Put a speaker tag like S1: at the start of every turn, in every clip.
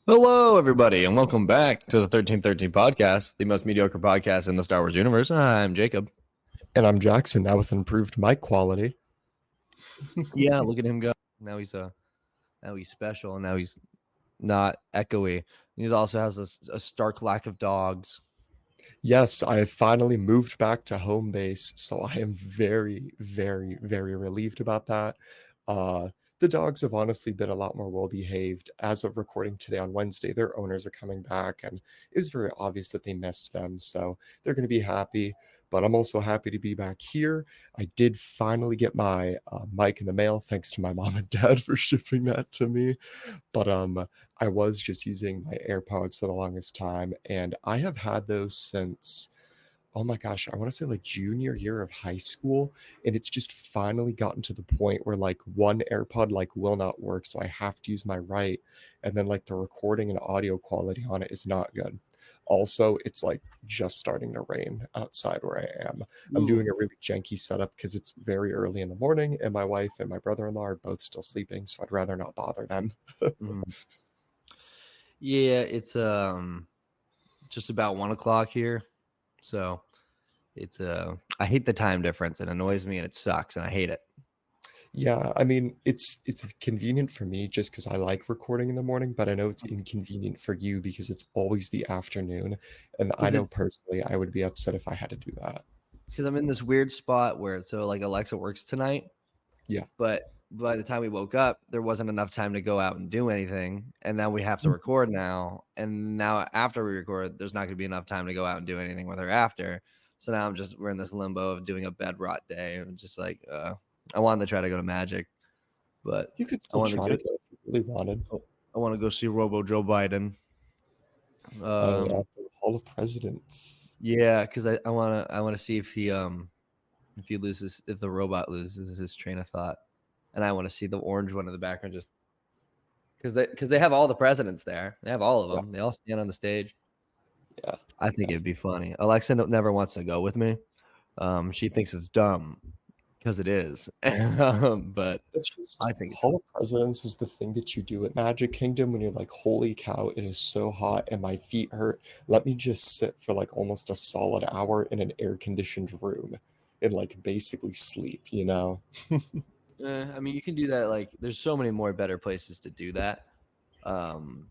S1: Hello, everybody, and welcome back to the 1313 podcast, the most mediocre podcast in the Star Wars universe. I'm Jacob.
S2: And I'm Jackson, now with improved mic quality.
S1: Yeah, look at him go. Now he's special, and now he's not echoey. He also has a stark lack of dogs.
S2: Yes, I have finally moved back to home base, so I am very, very, very relieved about that. Uh, the dogs have honestly been a lot more well behaved. As of recording today on Wednesday, their owners are coming back, and it was very obvious that they missed them, so they're going to be happy. But I'm also happy to be back here. I did finally get my mic in the mail, thanks to my mom and dad for shipping that to me. But I was just using my AirPods for the longest time, and I have had those since, oh my gosh, I want to say like junior year of high school, and it's just finally gotten to the point where like one AirPod like will not work, so I have to use my right, and then like the recording and audio quality on it is not good. Also, it's like just starting to rain outside where I am. I'm
S1: Ooh.
S2: doing a really janky setup because it's very early in the morning, and my wife and my brother-in-law are both still sleeping, so I'd rather not bother them.
S1: Mhm. Yeah, it's just about 1 o'clock here, so it's I hate the time difference. It annoys me and it sucks, and I hate it.
S2: Yeah, I mean, it's convenient for me just because I like recording in the morning, but I know it's inconvenient for you because it's always the afternoon. And I
S1: Because
S2: know personally I would be upset if I had to do that.
S1: I'm in this weird spot where like Alexa works tonight.
S2: Yeah.
S1: But by the time we woke up, there wasn't enough time to go out and do anything. And then we have to record now. And now after we record, there's not going to be enough time to go out and do anything with her after. So now we're in this limbo of doing a bed rot day. And just like, I wanted to try to go to Magic, but
S2: You could
S1: I
S2: still
S1: want to
S2: try
S1: go,
S2: to go if you really wanted.
S1: I want to go see Robo Joe Biden.
S2: Oh yeah,
S1: Um,
S2: the Hall of Presidents.
S1: yeah, because I want to see if he loses, if the robot loses his train of thought. And I want to see the orange one in the background just because they have all the presidents there. They have all of
S2: Yeah,
S1: them. They all stand on the stage.
S2: yeah,
S1: I think
S2: yeah.
S1: it'd be funny. Alexa never wants to go with me. She thinks it's dumb because it is, but
S2: It's just
S1: I think it's
S2: Hall of Presidents is the thing that you do at Magic Kingdom when you're like, holy cow, it is so hot and my feet hurt. Let me just sit for like almost a solid hour in an air-conditioned room and like basically sleep, you know?
S1: I mean, you can do that. Like, there's so many more better places to do that. Um,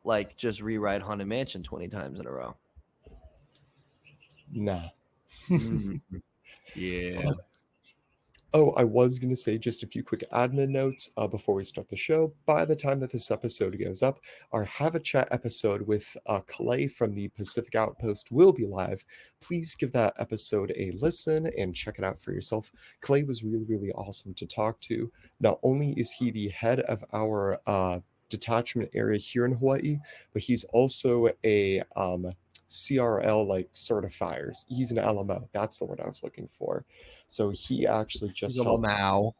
S1: like just rewrite Haunted Mansion 20 times in a row.
S2: Nah.
S1: Mm, yeah.
S2: Oh, I was going to say just a few quick admin notes before we start the show. By the time that this episode goes up, our Have a Chat episode with Clay from the Pacific Outpost will be live. Please give that episode a listen and check it out for yourself. Clay was really, really awesome to talk to. Not only is he the head of our detachment area here in Hawaii, but he's also a CRL like certifiers. He's an LMO. That's the word I was looking for. So he actually
S1: He's
S2: just
S1: a
S2: helped.
S1: Mao.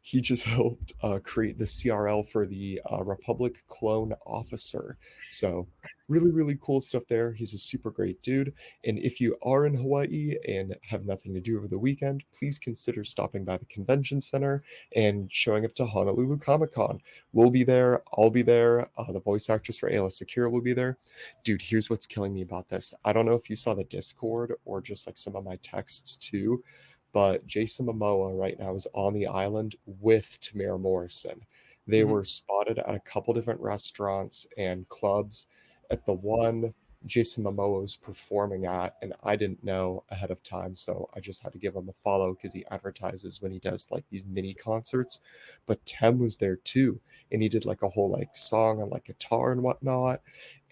S2: He just helped create the CRL for the Republic Clone Officer. So really, really cool stuff there. He's a super great dude. And if you are in Hawaii and have nothing to do over the weekend, please consider stopping by the convention center and showing up to Honolulu Comic Con. We'll be there. I'll be there. The voice actress for Ayla Secure will be there. Dude, here's what's killing me about this. I don't know if you saw the Discord or just like some of my texts too, but Jason Momoa right now is on the island with Tamara Morrison. They
S1: Mhm.
S2: were spotted at a couple different restaurants and clubs. At the one Jason Momoa was performing at, and I didn't know ahead of time, so I just had to give him a follow because he advertises when he does like these mini concerts. But Tem was there too, and he did like a whole like song on like guitar and whatnot.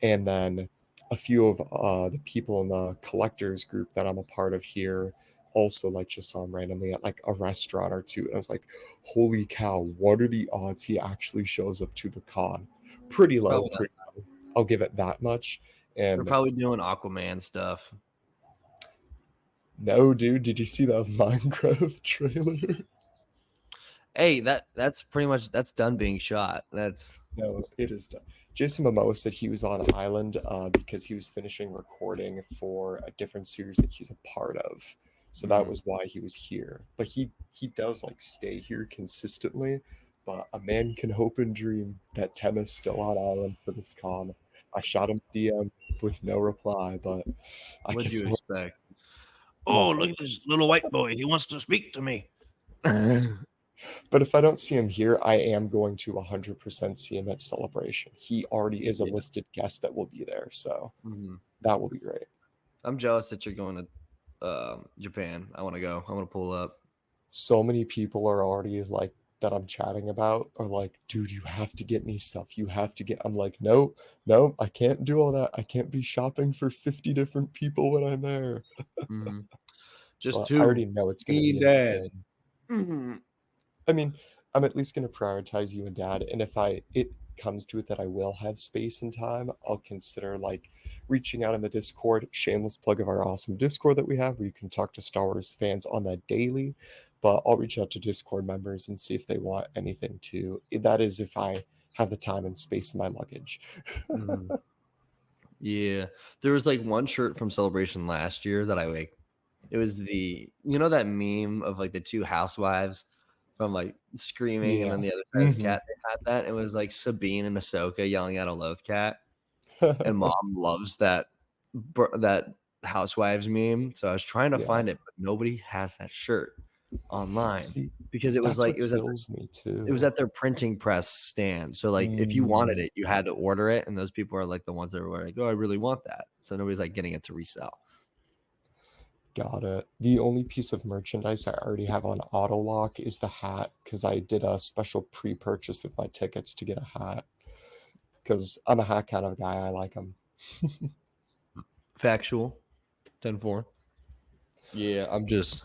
S2: And then a few of the people in the collectors group that I'm a part of here also like just saw him randomly at like a restaurant or two. And I was like, holy cow, what are the odds he actually shows up to the con? Pretty low,
S1: Probably not.
S2: pretty low. I'll give it that much.
S1: They're
S2: And
S1: probably doing Aquaman stuff.
S2: no, dude, did you see the Minecraft trailer?
S1: Hey, that's pretty much that's done being shot. That's
S2: No, it is done. Jason Momoa said he was on island because he was finishing recording for a different series that he's a part of. So that
S1: mhm.
S2: was why he was here. But he does like stay here consistently. but a man can hope and dream that Tem is still on island for this con. I shot him DM with no reply, but I
S1: What'd
S2: guess
S1: you expect? Oh,
S2: nothing.
S1: look at this little white boy. He wants to speak to me.
S2: But if I don't see him here, I am going to 100% see him at Celebration. He already is a
S1: Yeah.
S2: listed guest that will be there, so
S1: Mhm.
S2: that will be great.
S1: I'm jealous that you're going to Japan. I want to go. I want to pull up.
S2: So many people are already like that I'm chatting about are like, dude, you have to get me stuff. You have to get. I'm like, no, no, I can't do all that. I can't be shopping for 50 different people when I'm there.
S1: Mhm. Just
S2: But I already
S1: two.
S2: know it's going to
S1: Me
S2: be
S1: and dad.
S2: insane.
S1: Mhm.
S2: I mean, I'm at least going to prioritize you and dad. And if it comes to it that I will have space and time, I'll consider like reaching out in the Discord. Shameless plug of our awesome Discord that we have, where you can talk to Star Wars fans on that daily. But I'll reach out to Discord members and see if they want anything too. That is if I have the time and space in my luggage.
S1: Mhm. Yeah. There was like one shirt from Celebration last year that I like. It was that meme of like the two housewives from like screaming and
S2: Yeah.
S1: then the other side is a
S2: Hmm.
S1: cat. They had that. It was like Sabine and Ahsoka yelling at a loath cat. And mom loves that housewives meme. So I was trying to
S2: Yeah.
S1: find it, but nobody has that shirt online
S2: See,
S1: because it was
S2: that's
S1: like
S2: what kills me
S1: it was
S2: too.
S1: at their printing press stand. So like if you wanted
S2: Mm.
S1: it, you had to order it, and those people are like the ones that were like, "Oh, I really want that." So nobody's like getting it to resell.
S2: Got it. The only piece of merchandise I already have on auto lock is the hat because I did a special pre-purchase with my tickets to get a hat because I'm a hat kind of guy. I like them.
S1: Factual 10-4. Yeah, I'm just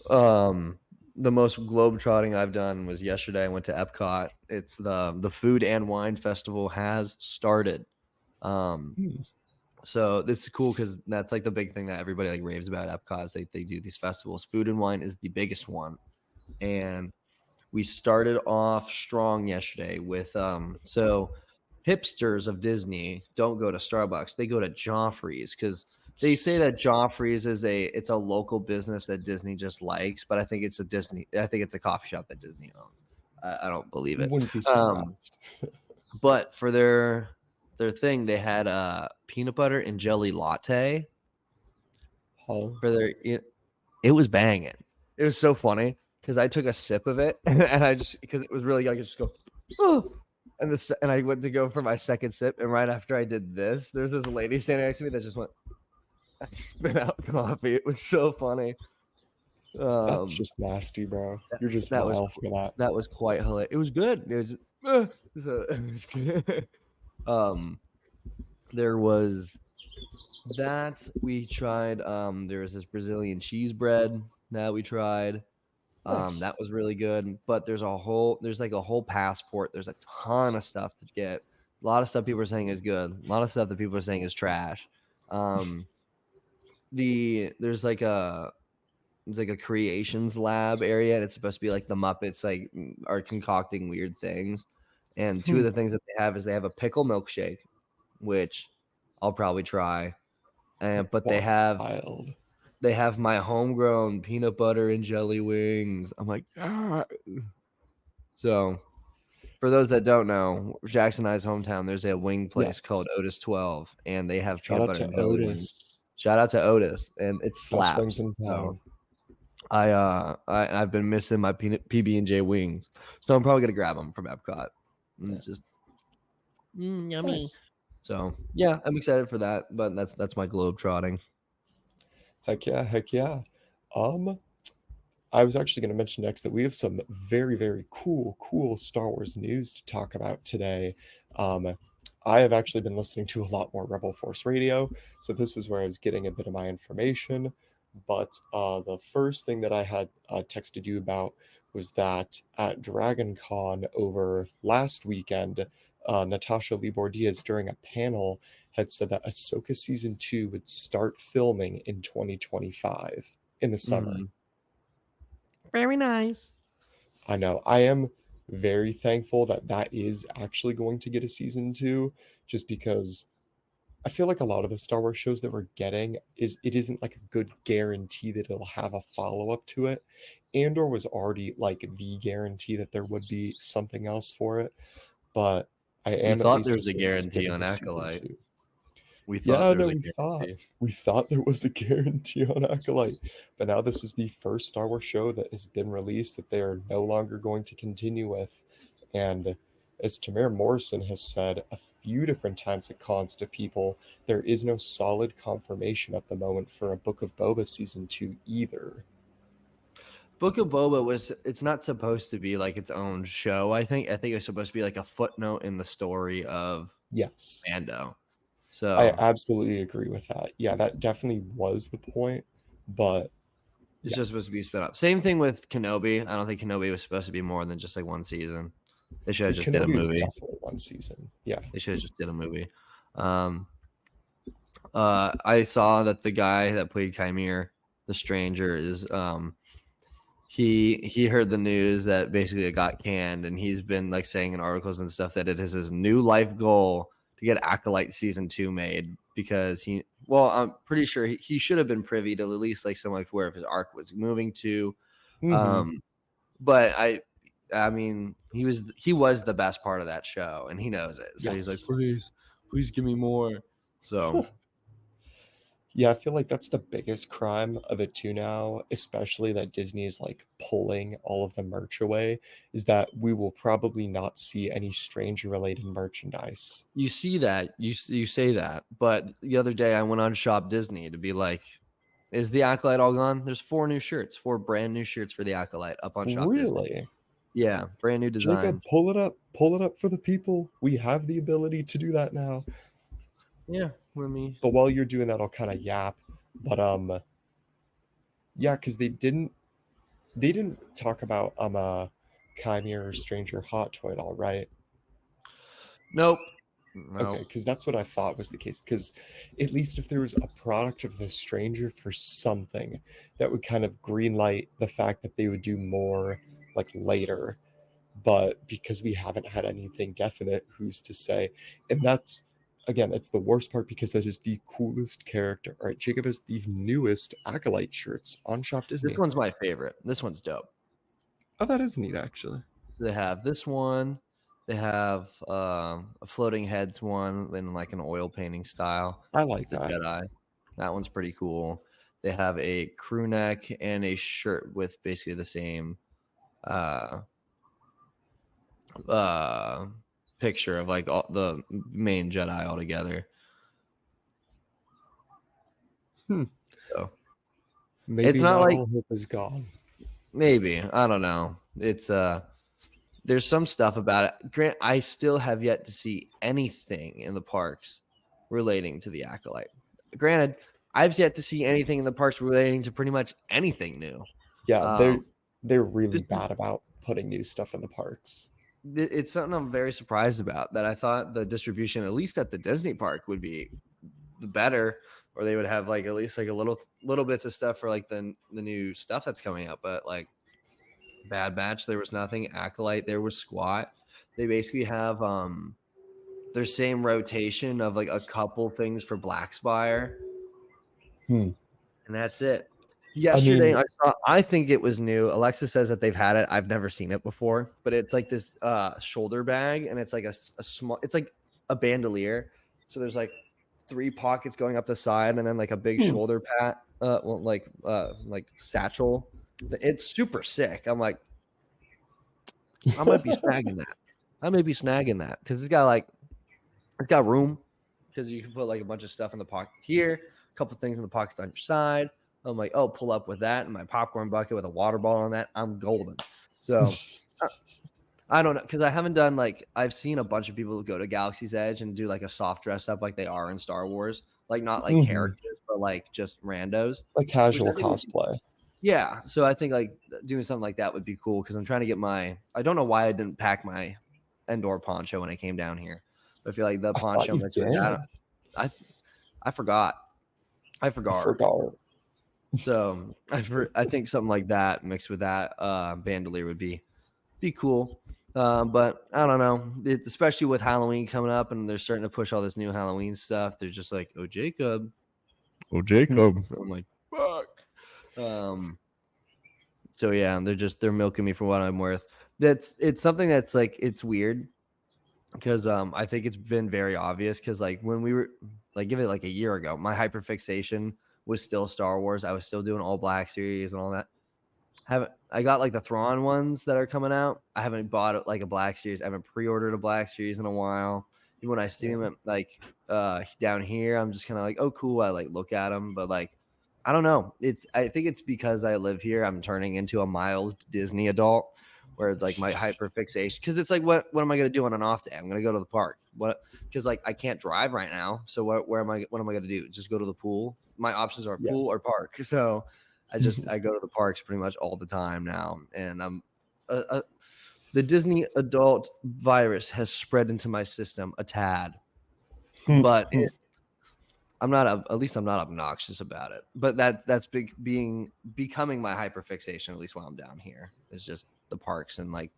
S1: um the most globe trotting I've done was yesterday. I went to Epcot. It's the Food and Wine Festival has started. Um so this is cool because that's like the big thing that everybody like raves about Epcot is they do these festivals. Food and wine is the biggest one. And we started off strong yesterday with so hipsters of Disney don't go to Starbucks, they go to Joffrey's because they say that Joffrey's is a local business that Disney just likes, but I think it's a coffee shop that Disney owns. I don't believe it.
S2: Wouldn't be
S1: Um,
S2: surprised.
S1: but for their thing, they had a peanut butter and jelly latte
S2: Huh?
S1: for it was banging. It was so funny because I took a sip of it and I just because it was really good, I could just go, oh, and I went to go for my second sip, and right after I did this, there's this lady standing next to me that just went, I spit out coffee. It was so funny.
S2: That's
S1: Um,
S2: just nasty, bro.
S1: that,
S2: You're just
S1: that was
S2: vile for that.
S1: that was quite hilarious. It was good. It was, so, it was good. Um, there was that we tried. There was this Brazilian cheese bread that we tried.
S2: Nice.
S1: That was really good. But there's like a whole passport. There's a ton of stuff to get. A lot of stuff people are saying is good. A lot of stuff that people are saying is trash. Um, there's like a creations lab area, and it's supposed to be like the Muppets like are concocting weird things. And two
S2: Hmm.
S1: of the things that they have is they have a pickle milkshake, which I'll probably try. And but
S2: Wild.
S1: they have my homegrown peanut butter and jelly wings. I'm like, ah. So for those that don't know, Jackson and I's hometown, there's a wing place called
S2: Yes.
S1: Otis 12, and they have
S2: Shout
S1: peanut
S2: out
S1: butter
S2: to
S1: and jelly wings.
S2: Otis.
S1: Shout out to Otis, and it
S2: Best wings
S1: slaps.
S2: in
S1: So
S2: town.
S1: I've been missing my peanut PB&J wings, so I'm probably gonna grab them from Epcot. And
S2: Yeah.
S1: it's just yummy.
S2: Nice.
S1: So yeah, I'm excited for that. But that's my globe trotting.
S2: Heck yeah, heck yeah. Um, I was actually going to mention next that we have some very, very cool Star Wars news to talk about today. Um, I have actually been listening to a lot more Rebel Force Radio, so this is where I was getting a bit of my information. But the first thing that I had texted you about was that at Dragon Con over last weekend, Natasha Libor Diaz, during a panel, had said that Ahsoka Season 2 would start filming in 2025 in the summer.
S1: Mhm. Very nice.
S2: I know. I am very thankful that that is actually going to get a season 2 just because I feel like a lot of the Star Wars shows that we're getting is it isn't like a good guarantee that it'll have a follow-up to it. Andor was already like the guarantee that there would be something else for it, but I
S1: We
S2: am at
S1: thought there
S2: least
S1: was a guarantee
S2: excited
S1: on
S2: with season
S1: Acolyte.
S2: 2.
S1: We thought
S2: Yeah,
S1: there
S2: no,
S1: was a guarantee.
S2: we thought there was a guarantee on Acolyte, but now this is the first Star Wars show that has been released that they are no longer going to continue with. And as Tamir Morrison has said a few different times at cons to people, there is no solid confirmation at the moment for a Book of Boba season 2 either.
S1: Book of Boba it's not supposed to be like its own show. I think it's supposed to be like a footnote in the story of
S2: Yes,
S1: Mando.
S2: I
S1: So
S2: absolutely agree with that. Yeah, that definitely was the point, but
S1: it's
S2: yeah,
S1: just supposed to be spin off. Same thing with Kenobi. I don't think Kenobi was supposed to be more than just like one season. They should have just did a
S2: Kenobi is
S1: movie.
S2: definitely one season. Yeah.
S1: They should have just did a movie. Um, I saw that the guy that played Chimere, the stranger, is he heard the news that basically it got canned, and he's been like saying in articles and stuff that it is his new life goal to get Acolyte season 2 made because I'm pretty sure he should have been privy to at least like some like where his arc was moving to.
S2: Hmm.
S1: Um, but I mean, he was the best part of that show, and he knows it. So he's like,
S2: Yes.
S1: please give me more. So
S2: Yeah, I feel like that's the biggest crime of it too now, especially that Disney is like pulling all of the merch away, is that we will probably not see any stranger related merchandise.
S1: you see that you say that, but the other day I went on Shop Disney to be like, is the Acolyte all gone? There's 4 brand new shirts for the Acolyte up on Shop Disney.
S2: Really?
S1: Yeah, brand new
S2: Jacob,
S1: designs.
S2: pull it up for the people. We have the ability to do that now.
S1: Yeah, let me.
S2: But while you're doing that, I'll kind of yap. But yeah, because they didn't talk about Chimera or Stranger Hot Toy at all, right?
S1: Nope.
S2: Okay,
S1: Nope.
S2: because that's what I thought was the case. Because at least if there was a product of the stranger for something, that would kind of greenlight the fact that they would do more like later. But because we haven't had anything definite, who's to say? And that's again, that's the worst part because that is the coolest character. All right, Jacob has the newest Acolyte shirts on Shop
S1: This
S2: Disney.
S1: one's my favorite. This one's dope.
S2: Oh, that is neat, actually.
S1: They have this one. They have a floating heads one in like an oil painting style.
S2: I like
S1: It's a
S2: that.
S1: Jedi. That one's pretty cool. They have a crew neck and a shirt with basically the same uh uh picture of like all the main Jedi all together.
S2: Hmm.
S1: So it's
S2: Maybe
S1: not
S2: not
S1: like
S2: all hope is gone.
S1: maybe I don't know. It's there's some stuff about it. Grant, I still have yet to see anything in the parks relating to the Acolyte. Granted, I've yet to see anything in the parks relating to pretty much anything new.
S2: Yeah,
S1: Um,
S2: they're
S1: this
S2: really bad about putting new stuff in the parks.
S1: it's something I'm very surprised about. That I thought the distribution, at least at the Disney park, would be the better, or they would have like at least like a little bits of stuff for like the new stuff that's coming up. But like Bad Batch, there was nothing. Acolyte, there was Squat. They basically have their same rotation of like a couple things for Black Spire,
S2: Hmm.
S1: and that's it.
S2: I
S1: Yesterday,
S2: mean,
S1: I think it was new. Alexa says that they've had it. I've never seen it before, but it's like this shoulder bag, and it's like a small. It's like a bandolier. So there's like 3 pockets going up the side, and then like a big
S2: hmm.
S1: shoulder pat, like satchel. It's super sick. I'm like, I might be snagging that. I may be snagging that because it's got room because you can put like a bunch of stuff in the pocket here, a couple things in the pockets on your side. I'm like, oh, pull up with that and my popcorn bucket with a water bottle on that. I'm golden. So I don't know because I haven't done like I've seen a bunch of people go to Galaxy's Edge and do like a soft dress up like they are in Star Wars, like not like
S2: Mhm.
S1: characters but like just randos,
S2: Like
S1: which I
S2: casual
S1: think would be
S2: cosplay.
S1: yeah. So I think like doing something like that would be cool because I'm trying to get my. I don't know why I didn't pack my Endor poncho when I came down here. But I feel like the
S2: I thought
S1: poncho
S2: you
S1: mixed with that.
S2: did.
S1: I I forgot. I
S2: I
S1: forgot.
S2: forgot.
S1: So I think something like that mixed with that bandolier would be cool. But I don't know, especially with Halloween coming up and they're starting to push all this new Halloween stuff. They're just like, oh Jacob,
S2: Hmm.
S1: I'm like, fuck. So So yeah, they're milking me for what I'm worth. It's something that's like it's weird because I think it's been very obvious because like when we were like give it like a year ago, my hyperfixation was still Star Wars. I was still doing all black series and all that. Haven't I got like the Thrawn ones that are coming out. I haven't bought like a black series. I haven't pre-ordered a black series in a while. Even when I see
S2: Yeah.
S1: them at, like down here, I'm just kind of like, oh cool. I like look at them, but like I don't know. I think it's because I live here. I'm turning into a mild Disney adult, where it's like my hyperfixation. Because it's like, what am I gonna do on an off day? I'm gonna go to the park. What? Because like I can't drive right now. So what am I gonna do? Just go to the pool? My options are
S2: Yeah.
S1: pool or park. So I go to the parks pretty much all the time now, and the Disney adult virus has spread into my system a tad, but at least I'm not obnoxious about it. But that's becoming my hyperfixation, at least while I'm down here. Is just the parks and like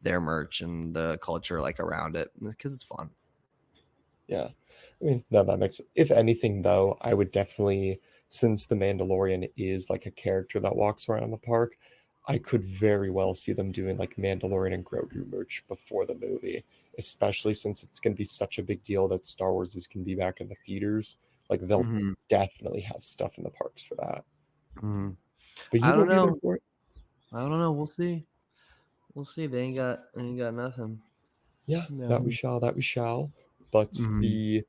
S1: their merch and the culture like around it because it's fun.
S2: Yeah. I mean, no, that makes if anything though, I would definitely since the Mandalorian is like a character that walks around the park, I could very well see them doing like Mandalorian and Grogu merch before the movie, especially since it's going to be such a big deal that Star Wars is going to be back in the theaters. Like they'll
S1: Hmm.
S2: definitely have stuff in the parks for that.
S1: Hmm.
S2: But you
S1: I don't
S2: won't be there
S1: know.
S2: for it?
S1: I don't know. We'll see. We'll see. They ain't got nothing
S2: Yeah, that we
S1: down
S2: shall, that we shall. But
S1: here. Hmm.
S2: the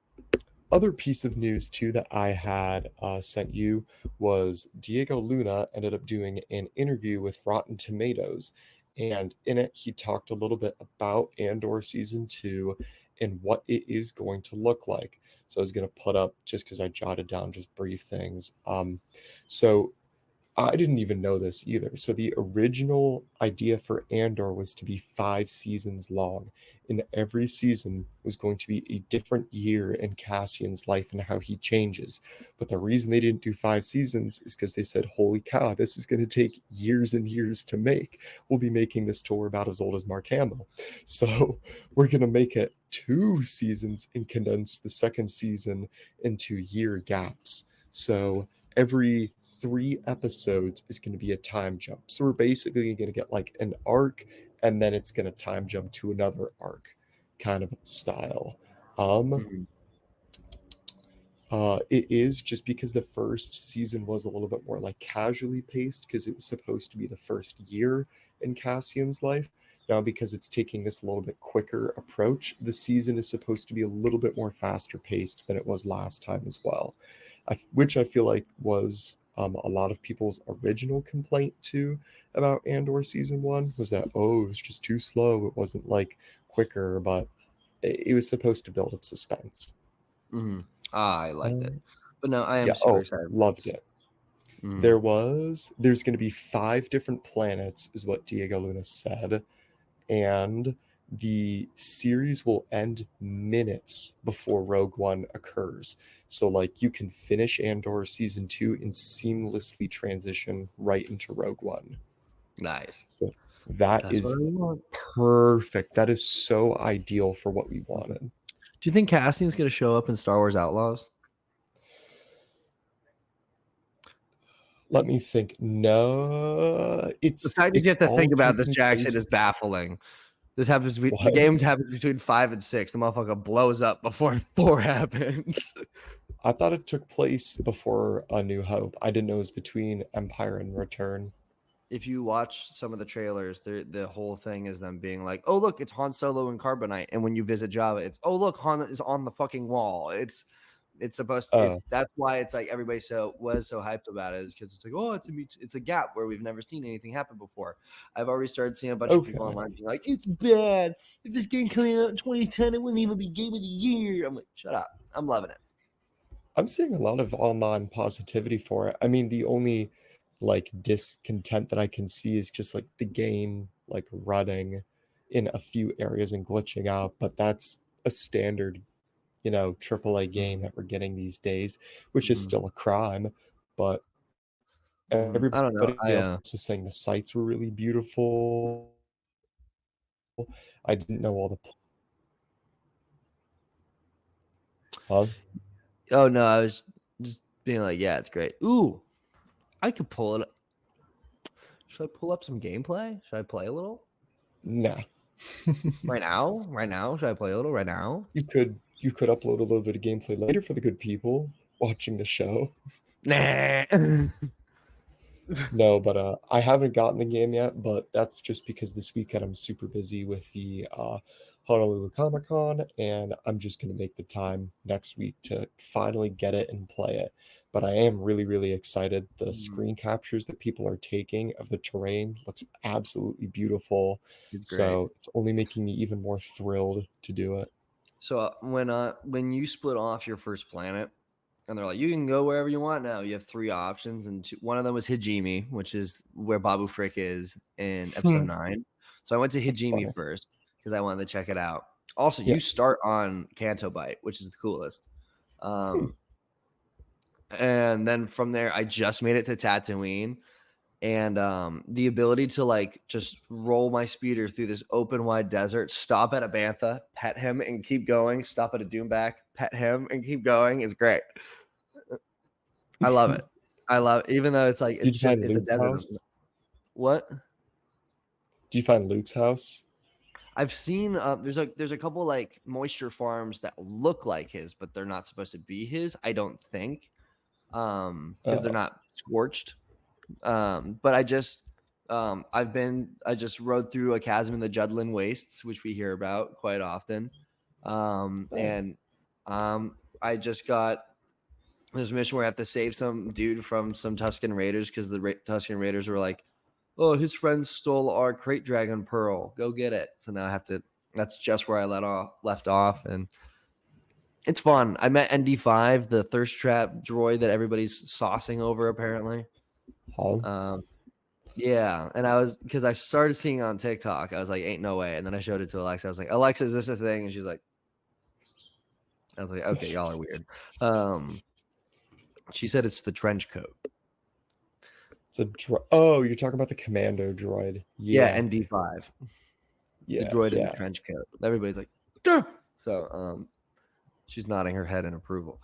S2: other piece of news too that I had sent you was Diego Luna ended up doing an interview with Rotten Tomatoes, and in it he talked a little bit about Andor season 2 and what it is going to look like. So I was going to put up just because I jotted down just brief things. So I didn't even know this either. So the original idea for Andor was to be 5 seasons long, and every season was going to be a different year in Cassian's life and how he changes. But the reason they didn't do 5 seasons is because they said, "Holy cow, this is going to take years and years to make. We'll be making this tour about as old as Mark Hamill, so we're going to make it 2 seasons and condense the second season into year gaps." So every 3 episodes is going to be a time jump. So we're basically going to get like an arc and then it's going to time jump to another arc kind of style. Um,
S1: Hmm.
S2: it is just because the first season was a little bit more like casually paced because it was supposed to be the first year in Cassian's life. Now, because it's taking this a little bit quicker approach, the season is supposed to be a little bit more faster paced than it was last time as well, which I feel like was a lot of people's original complaint too about Andor season 1 was that, oh, it was just too slow. It wasn't like quicker, but it was supposed to build up suspense.
S1: Hmm. I liked it,
S2: Um,
S1: but no, I am
S2: yeah,
S1: super
S2: oh,
S1: excited for
S2: loved
S1: this.
S2: it.
S1: Mm.
S2: There's going to be 5 different planets, is what Diego Luna said, and the series will end minutes before Rogue One occurs. So, like, you can finish Andor season 2 and seamlessly transition right into Rogue One.
S1: Nice.
S2: So, that
S1: That's what
S2: is
S1: I want.
S2: perfect. That is so ideal for what we
S1: Mhm.
S2: wanted.
S1: Do you think Cassian's gonna show up in Star Wars Outlaws?
S2: Let me think. No,
S1: The fact that you
S2: it's
S1: have to
S2: all
S1: think about this
S2: taking
S1: Jackson
S2: place.
S1: is baffling. This happens. The
S2: What?
S1: game happens between 5 and 6. The motherfucker blows up before 4 happens.
S2: I thought it took place before A New Hope. I didn't know it was between Empire and Return.
S1: If you watch some of the trailers, the whole thing is them being like, "Oh look, it's Han Solo and Carbonite," and when you visit Java, it's, "Oh look, Han is on the fucking wall." It's supposed
S2: Oh,
S1: it's that's why it's like everybody was so hyped about it is because it's like, oh, it's a gap where we've never seen anything happen before. I've already started seeing a bunch of people
S2: okay.
S1: online being like, it's bad. If this game coming out in 2010, it wouldn't even be game of the year. I'm like, shut up. I'm loving it.
S2: I'm seeing a lot of online positivity for it. I mean, the only like discontent that I can see is just like the game like running in a few areas and glitching out, but that's a standard, AAA game
S1: Mhm,
S2: that we're getting these days, which is
S1: mhm,
S2: still a crime. But
S1: mhm. I don't know.
S2: everybody else was saying the sites were really beautiful. I didn't know all the huh?
S1: Oh no, I was just being like, yeah, it's great. Ooh, I could pull it. Should I pull up some gameplay? Should I play a little
S2: Nah.
S1: right now? Right now? Should I play a little right now?
S2: You could upload a little bit of gameplay later for the good people watching the show.
S1: Nah.
S2: No, but I haven't gotten the game yet, but that's just because this weekend I'm super busy with the Honolulu Comic Con, and I'm just gonna make the time next week to finally get it and play it. But I am really, really excited. The screen captures that people are taking of the terrain looks absolutely beautiful.
S1: It's great.
S2: So it's only making me even more thrilled to do it.
S1: So when you split off your first planet, and they're like, you can go wherever you want now. You have three options, and one of them was Hijimi, which is where Babu Frick is in episode 9. So I went to
S2: That's
S1: Hijimi
S2: funny.
S1: first because I wanted to check it out. Also,
S2: Yeah.
S1: you start on Kanto Bite, which is the coolest.
S2: Hmm.
S1: And then from there, I just made it to Tatooine, and the ability to like just roll my speeder through this open wide desert, stop at a bantha, pet him, and keep going. Stop at a doomback, pet him, and keep going is great. I love it. I love, even though it's like
S2: Did you find
S1: it's a
S2: Luke's
S1: desert.
S2: house?
S1: What?
S2: Do you find Luke's house?
S1: I've seen there's a couple like moisture farms that look like his, but they're not supposed to be his. I don't think, because they're
S2: Uh,
S1: not scorched. But I just rode through a chasm in the Judlin Wastes, which we hear about quite often.
S2: nice.
S1: And I just got this mission where I have to save some dude from some Tusken Raiders because the Tusken Raiders were like, "Oh, his friends stole our crate dragon pearl. Go get it." So now I have to. That's just where I left off, and it's fun. I met ND5, the thirst trap droid that everybody's saucing over apparently.
S2: Huh?
S1: Um, yeah, and because I started seeing it on TikTok. I was like, "Ain't no way!" And then I showed it to Alexa. I was like, "Alexa, is this a thing?" And she's like, "I was like, okay, y'all are weird." She said it's the trench coat.
S2: It's a oh, you're talking about the commando droid.
S1: Yeah,
S2: Yeah,
S1: ND5, the
S2: yeah,
S1: droid in the
S2: yeah.
S1: trench coat. Everybody's like, "Duh!" So she's nodding her head in approval.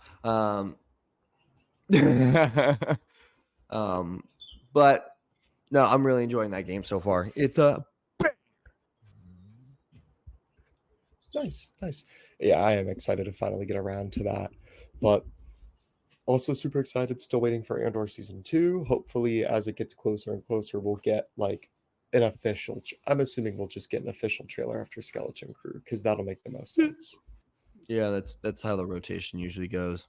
S1: But no, I'm really enjoying that game so far. It's a
S2: Nice, nice. Yeah, I am excited to finally get around to that. But also super excited, still waiting for Andor season 2. Hopefully, as it gets closer and closer, we'll get like an official. I'm assuming we'll just get an official trailer after Skeleton Crew because that'll make the most sense.
S1: yeah. That's how the rotation usually goes.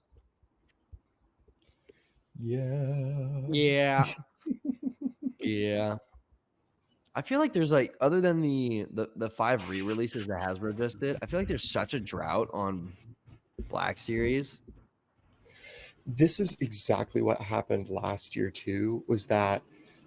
S2: Yeah.
S1: Yeah, yeah. I feel like there's like other than the 5 re-releases that Hasbro just did, I feel like there's such a drought on Black Series.
S2: This is exactly what happened last year too, was that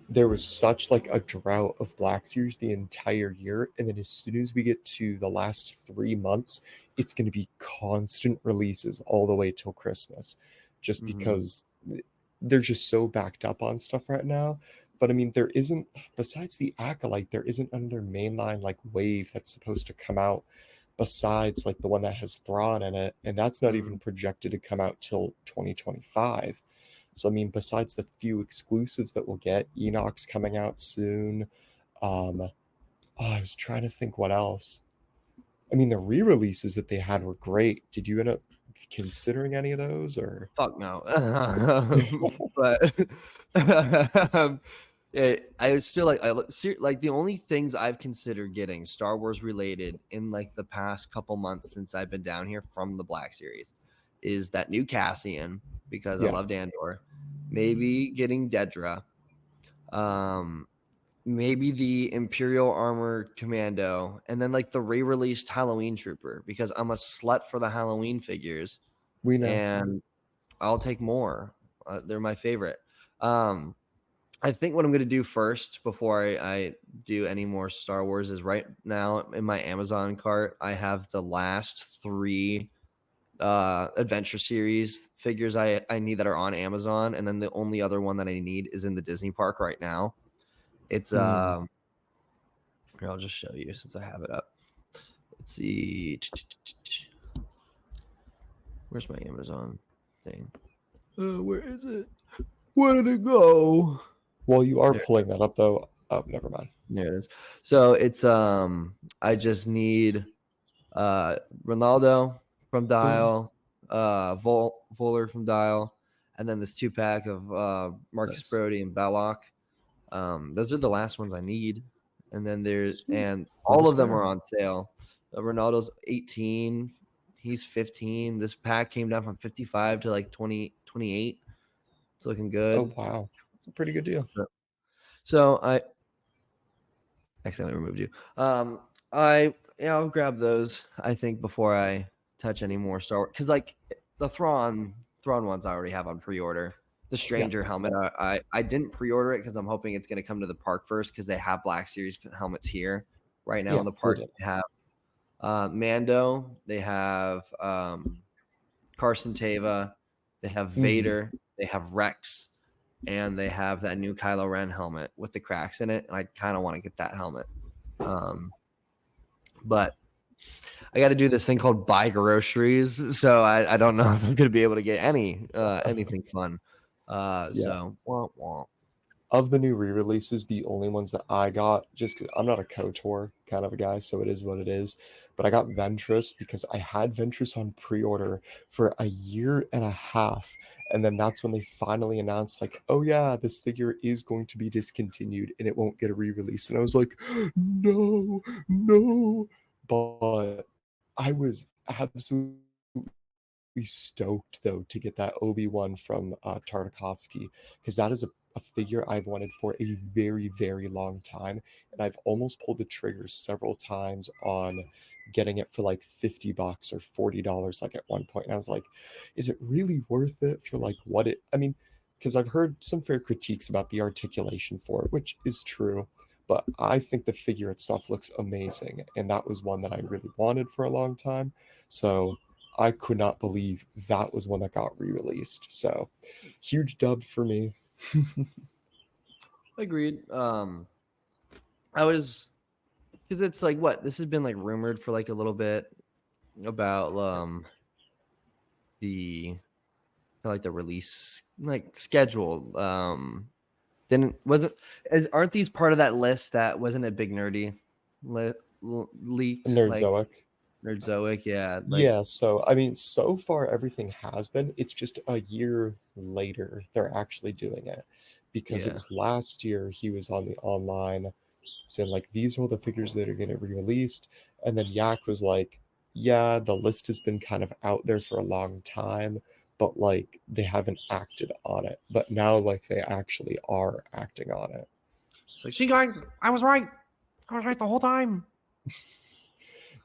S2: there was such like a drought of Black Series the entire year, and then as soon as we get to the last 3 months, it's going to be constant releases all the way till Christmas, just
S1: Mm-hmm.
S2: because they're just so backed up on stuff right now. But I mean, there isn't, besides the Acolyte, there isn't another mainline like wave that's supposed to come out besides like the one that has Thrawn in it, and that's not
S1: Mm-hmm.
S2: even projected to come out till 2025. So I mean, besides the few exclusives that we'll get, Enoch's coming out soon. Oh, I was trying to think what else. I mean, the re-releases that they had were great. Did you end up considering any of those, or?
S1: Fuck no. But I was still like like the only things I've considered getting Star Wars related in like the past couple months since I've been down here from the Black Series is that new Cassian because I
S2: Yeah,
S1: loved Andor. Maybe getting Dedra. Um, maybe the Imperial Armor Commando, and then like the re-released Halloween Trooper because I'm a slut for the Halloween figures,
S2: we know.
S1: and I'll take more. They're my favorite. I think what I'm going to do first before I do any more Star Wars is right now in my Amazon cart, I have the last 3 adventure series figures I need that are on Amazon. And then the only other one that I need is in the Disney park right now. It's,
S2: Hmm.
S1: here, I'll just show you since I have it up. Let's see. Where's my Amazon thing? Where is it? Where did it go?
S2: While you are
S1: There.
S2: pulling that up, though, Oh, never mind.
S1: There it is. So it's I just need Ronaldo from
S2: Mhm.
S1: Dial, Voller from Dial, and then this 2-pack of Marcus
S2: Nice.
S1: Brody and Balak. Those are the last ones I need. And then
S2: Sweet.
S1: and all of
S2: Almost
S1: them are
S2: there.
S1: on sale. Ronaldo's 18, he's 15. This pack came down from 55 to like 20, 28. It's looking
S2: Oh,
S1: good.
S2: wow. That's a pretty good deal.
S1: So I accidentally removed you. I'll grab those. I think before I touch any more Star Wars, because like the Thrawn ones I already have on pre-order. The
S2: Yeah.
S1: Stranger helmet, I didn't pre-order it because I'm hoping it's going to come to the park first because they have Black Series helmets here right now
S2: Yeah,
S1: in the
S2: they
S1: park.
S2: did.
S1: They have Mando, they have Carson Teva, they have
S2: Mhm.
S1: Vader, they have Rex, and they have that new Kylo Ren helmet with the cracks in it. And I kind of want to get that helmet. Um, but I got to do this thing called buy groceries, so I don't know if I'm going to be able to get anything fun.
S2: Yeah.
S1: So wah, wah.
S2: Of the new re-releases, the only ones that I got, just 'cause I'm not a KOTOR kind of a guy, so it is what it is. But I got Ventress because I had Ventress on pre-order for a year and a half. And then that's when they finally announced, like, oh yeah, this figure is going to be discontinued and it won't get a re-release. And I was like, no, no. But I was absolutely stoked though to get that Obi-Wan from Tartakovsky, because that is a figure I've wanted for a very, very long time. And I've almost pulled the trigger several times on getting it for like $50 or $40 like at one point. And I was like, is it really worth it for like what it I mean, because I've heard some fair critiques about the articulation for it, which is true. But I think the figure itself looks amazing, and that was one that I really wanted for a long time. So I could not believe that was one that got re-released. So huge dub for me.
S1: Agreed. I was because it's like what this has been like rumored for like a little bit about the like the release like schedule. Didn't wasn't is aren't these part of that list that wasn't a big nerdy leaked like
S2: Nerdzoic.
S1: Nerdzoic? Yeah, like
S2: Yeah, so I mean, so far everything has been. It's just a year later they're actually doing it, because it
S1: yeah.
S2: was last year he was on the online saying like these are all the figures that are getting re-released, and then Yak was like, yeah, the list has been kind of out there for a long time, but like they haven't acted on it. But now like they actually are acting on it.
S1: It's like, see, guys, I was right. I was right the whole time.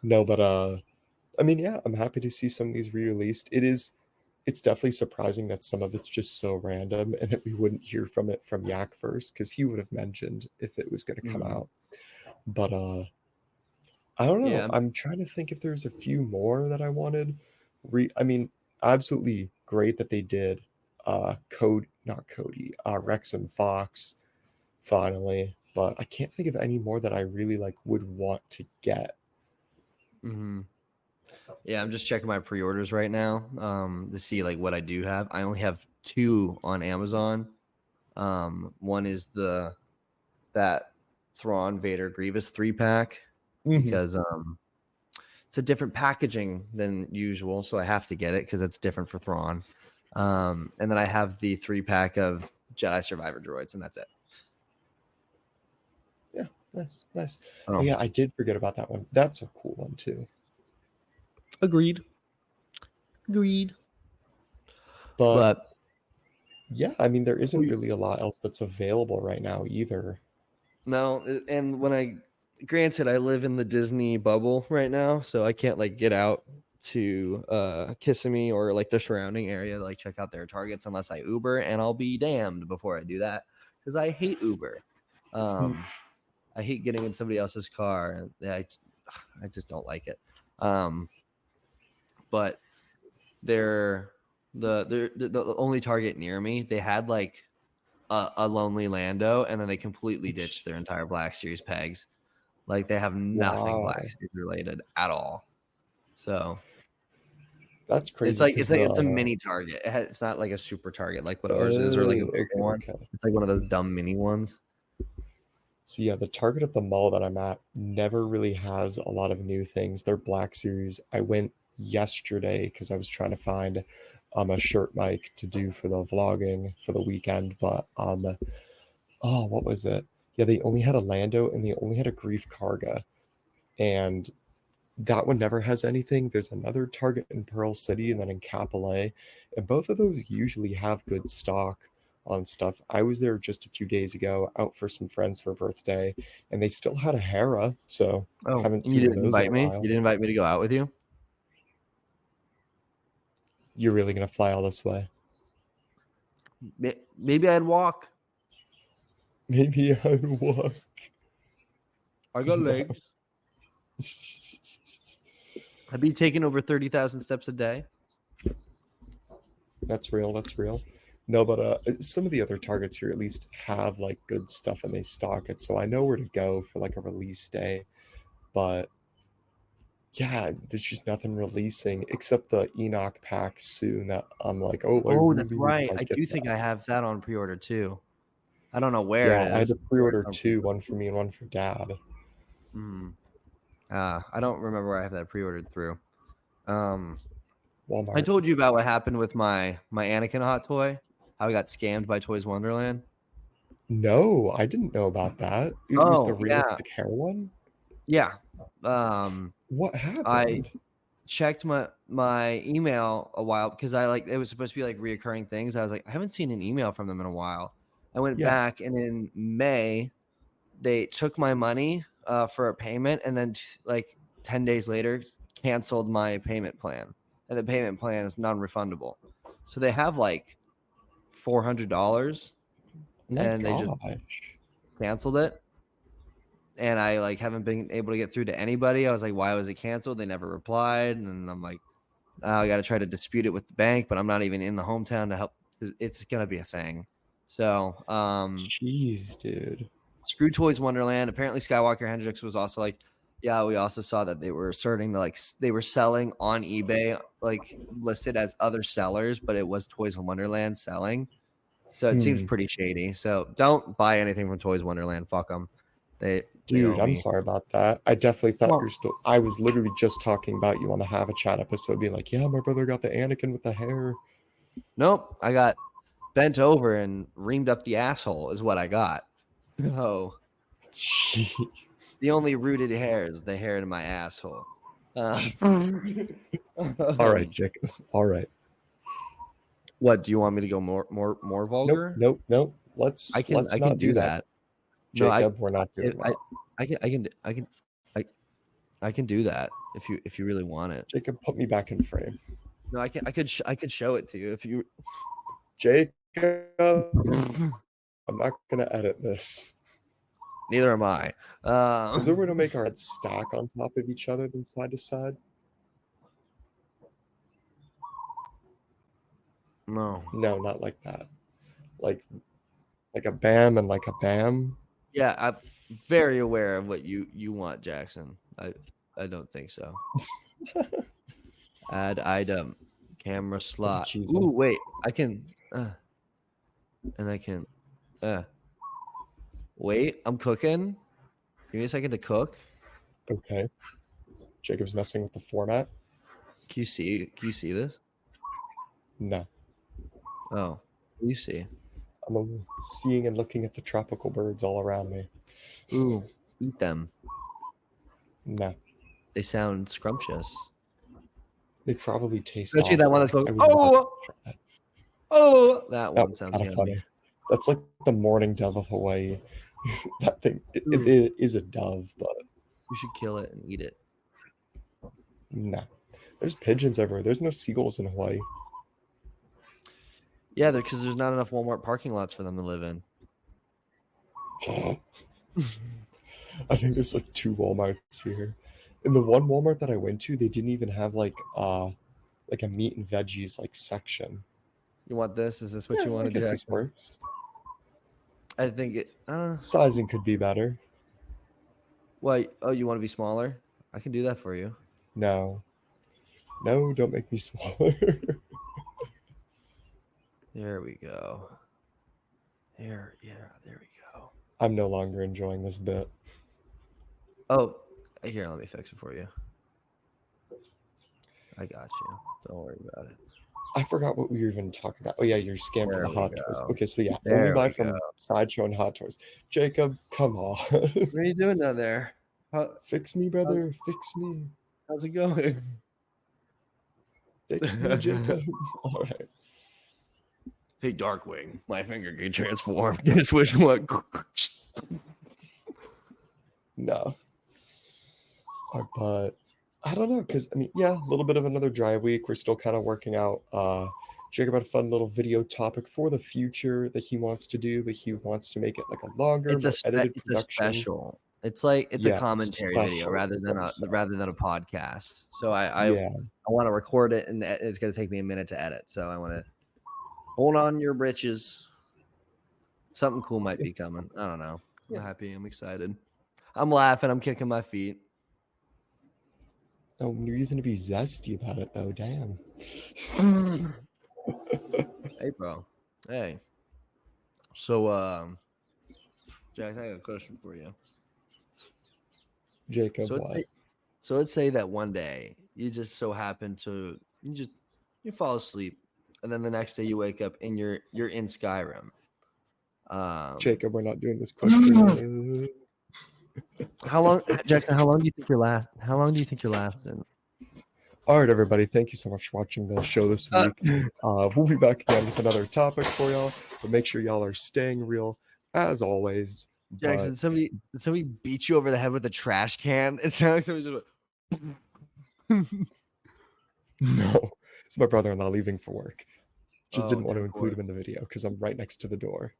S2: No, but I mean, yeah, I'm happy to see some of these re-released. It's definitely surprising that some of it's just so random and that we wouldn't hear from it from Yak first, because he would have mentioned if it was going to come
S1: Mhm.
S2: out. But I don't know.
S1: Yeah.
S2: I'm trying to think if there's a few more that I wanted. I mean, absolutely great that they did Code not Cody, Rex and Fox finally, but I can't think of any more that I really like would want to get.
S1: Hmm. Yeah, I'm just checking my pre-orders right now to see like what I do have. I only have 2 on Amazon. One is that Thrawn Vader Grievous 3-pack
S2: Hmm.
S1: because it's a different packaging than usual, so I have to get it because it's different for Thrawn. And then I have the 3-pack of Jedi Survivor droids, and that's it.
S2: Yeah, nice, nice. Oh
S1: Oh,
S2: yeah, I did forget about that one. That's a cool one too.
S1: agreed. Agreed.
S2: But
S1: But
S2: yeah, I mean, there isn't
S1: we
S2: really a lot else that's available right now either.
S1: no, and when I granted I live in the Disney bubble right now, so I can't like get out to Kissimmee or like the surrounding area to like check out their targets unless I Uber, and I'll be damned before I do that because I hate Uber.
S2: Hmm.
S1: Um, I hate getting in somebody else's car, and I just don't like it. Um, but they're the only target near me. They had like a lonely Lando, and then they completely ditched their entire Black Series pegs. Like they have nothing Black
S2: Wow,
S1: Series related at all. So
S2: that's
S1: it's
S2: crazy
S1: like
S2: because
S1: it's a
S2: the
S1: mini Target. It's not like a super Target like what ours is, or like a
S2: oh,
S1: bigger
S2: okay,
S1: one.
S2: okay.
S1: It's like one of those dumb mini ones.
S2: So yeah, the Target at the mall that I'm at never really has a lot of new things. Their Black Series. I went yesterday because I was trying to find a shirt mic to do for the vlogging for the weekend, but oh, what was it? Yeah, they only had a Lando and they only had a Grief Karga, and that one never has anything. There's another Target in Pearl City and then in Capilé, and both of those usually have good stock on stuff. I was there just a few days ago, out for some friends for a birthday, and they still had a Hera, so
S1: Oh,
S2: haven't
S1: and you
S2: seen one of
S1: didn't
S2: those in a
S1: invite me? You
S2: while.
S1: didn't invite me to go out with you?
S2: You're really gonna fly all this way?
S1: Maybe I'd walk.
S2: Maybe I'd walk.
S1: I got
S2: No.
S1: legs. I'd be taking over 30,000 steps a day.
S2: That's real. That's real. No, but some of the other targets here at least have like good stuff and they stock it, so I know where to go for like a release day. But yeah, there's just nothing releasing except the Enoch pack soon. That I'm like, oh, I
S1: Oh, that's
S2: really need to
S1: right.
S2: like
S1: I
S2: get
S1: do think
S2: that.
S1: I have that on pre-order too. I don't know where it
S2: Yeah, I had
S1: is.
S2: to
S1: I'm sure
S2: pre-order
S1: it's on
S2: two,
S1: pre-order.
S2: one for me and one for Dad.
S1: I don't remember where I have that pre-ordered through. Um, I
S2: Walmart.
S1: told you about what happened with my Anakin hot toy. How I got scammed by Toys Wonderland.
S2: No, I didn't know about that. It was the
S1: Oh yeah,
S2: realistic hair one.
S1: yeah. Um,
S2: What
S1: I
S2: happened?
S1: checked my email a while because I like it was supposed to be like reoccurring things. I was like, I haven't seen an email from them in a while. I went
S2: Yeah.
S1: back and in May they took my money for a payment and then like 10 days later canceled my payment plan. And the payment plan is non-refundable. So they have like $400
S2: My
S1: and they just
S2: gosh.
S1: canceled it. And I like haven't been able to get through to anybody. I was like, why was it canceled? They never replied. And I'm like, I got to try to dispute it with the bank, but I'm not even in the hometown to help. It's going to be a thing. So,
S2: Jeez, dude.
S1: screw Toys Wonderland. Apparently, Skywalker Hendrix was also like, yeah, we also saw that they were starting to like, they were selling on eBay, like listed as other sellers, but it was Toys Wonderland selling. So it seems
S2: Hmm.
S1: pretty shady. So don't buy anything from Toys Wonderland. Fuck them. They
S2: Dude,
S1: owe
S2: I'm
S1: me.
S2: sorry about that. I definitely thought
S1: Well,
S2: you're still. I was literally just talking about you on the Have a Chat episode, being like, yeah, my brother got the Anakin with the hair.
S1: nope. I got bent over and reamed up the asshole is what I got. No,
S2: Jeez.
S1: the only rooted hair is the hair in my asshole. Uh,
S2: All right,
S1: um,
S2: Jacob. All right.
S1: what do you want me to go more
S2: Nope,
S1: vulgar?
S2: nope, nope.
S1: I
S2: Let's
S1: can
S2: let's
S1: I can
S2: not do
S1: do
S2: that,
S1: that. No,
S2: Jacob. We're not doing
S1: I
S2: that.
S1: I I can do that if you really want it.
S2: Jacob, put me back in frame.
S1: No, I could show it to you if you.
S2: Jacob, I'm not gonna edit this.
S1: Neither am I.
S2: Is there a way to make our heads stack on top of each other than side to side?
S1: No.
S2: No, not like that. Like like a bam and like a bam.
S1: Yeah, I'm very aware of what you want, Jackson. I don't think so. Add item, camera
S2: Oh
S1: slot. Ooh,
S2: Jesus.
S1: wait, I can, and I can, uh, wait. I'm cooking. Give me a second to cook.
S2: Okay. Jacob's messing with the format.
S1: Can you see? Can you see this?
S2: No.
S1: Oh, you see.
S2: I'm seeing and looking at the tropical birds all around me.
S1: Ooh, eat them.
S2: No.
S1: They sound scrumptious.
S2: They probably taste
S1: Especially that one that's
S2: awful.
S1: going,
S2: I would not
S1: oh,
S2: try that.
S1: oh. That
S2: That
S1: one
S2: was
S1: sounds
S2: kind of
S1: yummy.
S2: funny. That's like the morning dove of Hawaii. That thing,
S1: Ooh,
S2: it is a dove, but
S1: you should kill it and eat it.
S2: no. There's pigeons everywhere. There's no seagulls in Hawaii.
S1: Yeah, because there's not enough Walmart parking lots for them to live in.
S2: I think there's like two Walmarts here. In the one Walmart that I went to, they didn't even have like a meat and veggies like section.
S1: You want this? Is this what
S2: Yeah,
S1: you
S2: I
S1: wanted,
S2: guess this
S1: Jackson?
S2: works.
S1: I think it.
S2: Sizing could be better.
S1: What? Oh, you want to be smaller? I can do that for you.
S2: No. No, don't make me smaller.
S1: There we go. There we go.
S2: I'm no longer enjoying this bit.
S1: Oh, here, let me fix it for you. I got you. Don't worry about it.
S2: I forgot what we were even talking about. Oh yeah, you're scammed for
S1: There
S2: the
S1: we
S2: Hot Toys.
S1: go.
S2: Okay, so yeah, only
S1: There
S2: buy
S1: we go.
S2: from Sideshow and Hot Toys. Jacob, come on.
S1: What are you doing down there?
S2: Fix me,
S1: How,
S2: brother. Fix me.
S1: how's it going?
S2: Fix me, Jacob. All right.
S1: Hey, Darkwing, my finger can transform. Guess which one?
S2: No. But I don't know, because I mean, yeah, a little bit of another dry week. We're still kind of working out. Jacob had a fun little video topic for the future that he wants to do, but he wants to make it like a longer, more edited
S1: It's a
S2: production.
S1: special. It's like it's a
S2: Yeah,
S1: commentary video
S2: special is what he said.
S1: rather than a podcast. So I
S2: Yeah,
S1: want to record it, and it's going to take me a minute to edit. So I want to hold on your britches. Something cool might be coming. I don't know. I'm happy. I'm excited. I'm laughing. I'm kicking my feet.
S2: no reason to be zesty about it though. Damn.
S1: Hey, bro. Hey. So, Jack, I got a question for you.
S2: Jacob,
S1: So
S2: what?
S1: let's say that one day you just so happen to you fall asleep, and then the next day you wake up and you're in Skyrim.
S2: Jacob, we're not doing this question.
S1: How long, Jackson? How long do you think you're last? How long do you think you're lasting?
S2: All right, everybody. Thank you so much for watching the show this week. We'll be back again with another topic for y'all. But make sure y'all are staying real as always.
S1: Jackson, somebody beat you over the head with a trash can. It sounds like somebody just went,
S2: No, it's my brother-in-law leaving for work. Just didn't
S1: oh,
S2: want to
S1: dear
S2: include
S1: Lord.
S2: him in the video because I'm right next to the door.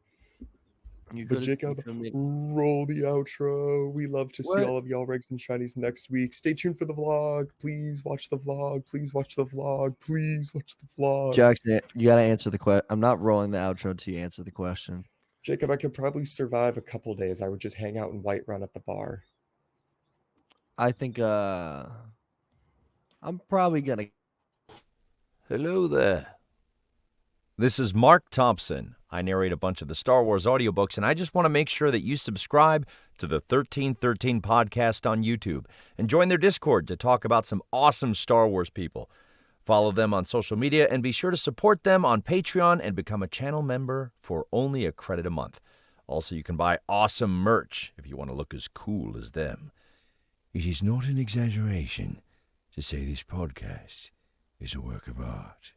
S1: You
S2: But
S1: could
S2: Jacob, roll the outro. We love to see
S1: What?
S2: all of y'all Regs and Shinies next week. Stay tuned for the vlog. Please watch the vlog. Please watch the vlog. Please watch the vlog.
S1: Jackson, you gotta answer the question. I'm not rolling the outro until you answer the question.
S2: Jacob, I could probably survive a couple days. I would just hang out and Whiterun at the bar.
S1: I think I'm probably gonna.
S3: Hello there. This is Mark Thompson. I narrate a bunch of the Star Wars audiobooks, and I just want to make sure that you subscribe to the 1313 podcast on YouTube and join their Discord to talk about some awesome Star Wars people. Follow them on social media and be sure to support them on Patreon and become a channel member for only $1 a month. Also, you can buy awesome merch if you want to look as cool as them. It is not an exaggeration to say this podcast is a work of art.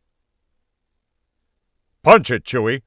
S3: Punch it, Chewie!